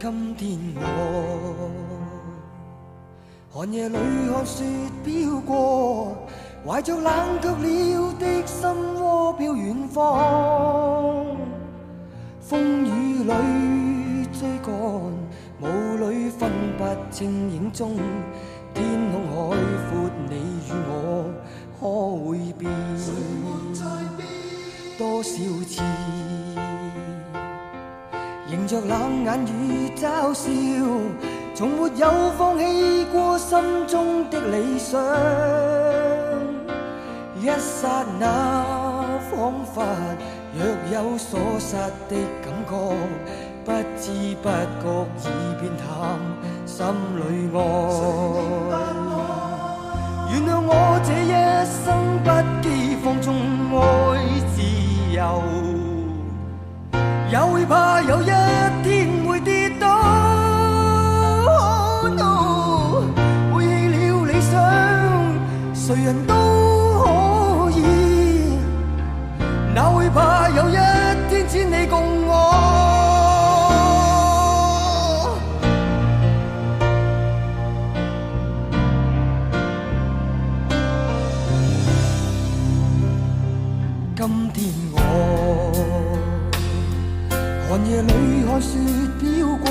今天我寒夜裏看雪飄過，懷着冷卻了的心窩飄遠方。風雨裏追趕，霧裏分不清影蹤。天空海闊，你與我可會變？多少次迎着冷眼與嘲笑，從沒有放棄過心中的理想。一剎那彷彿若有所失的感覺，不知不覺已變淡心裏愛。原諒我這一生不羈放縱愛自由，也會怕有一天會跌倒。Oh no， 背棄了理想，誰人都可以，哪會怕有一天只你共我。今天我寒夜裏看雪飄過，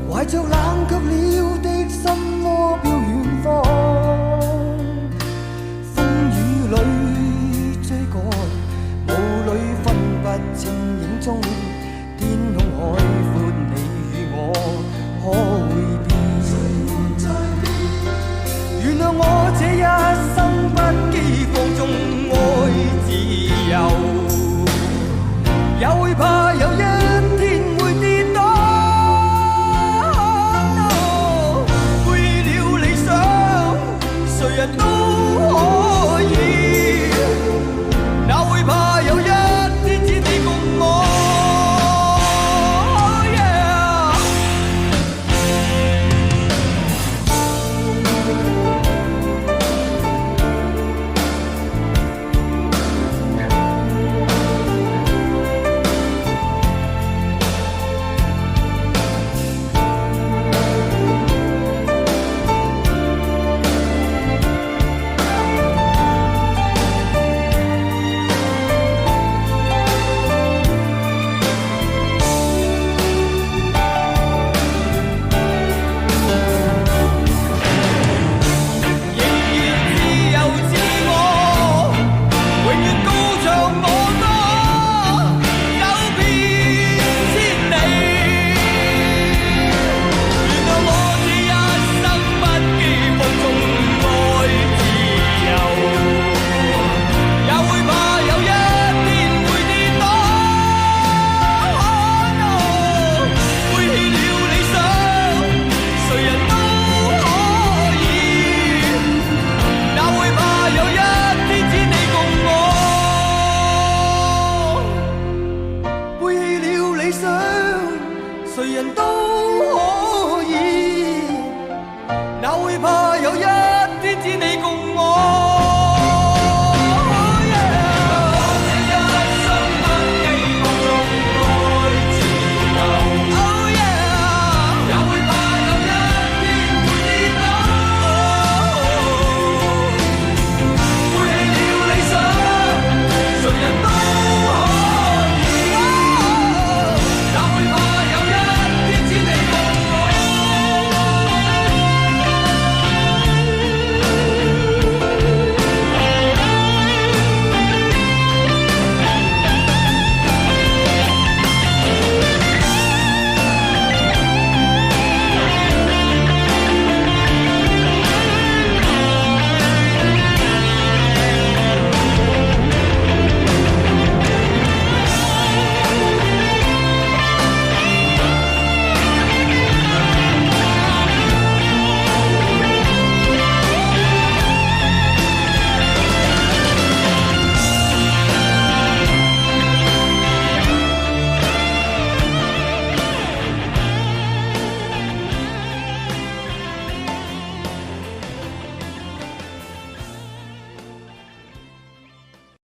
懷着冷卻了的心窩飄遠方。風雨裏追趕，霧裏分不清影蹤。天空海闊，你與我可會變？原諒我這一生不羈放縱愛自由，也會怕有一天會跌倒。No， 背棄了理想，誰人都可以，哪會怕有一天只你共我。誰人都可以，哪會怕有一天只你共我。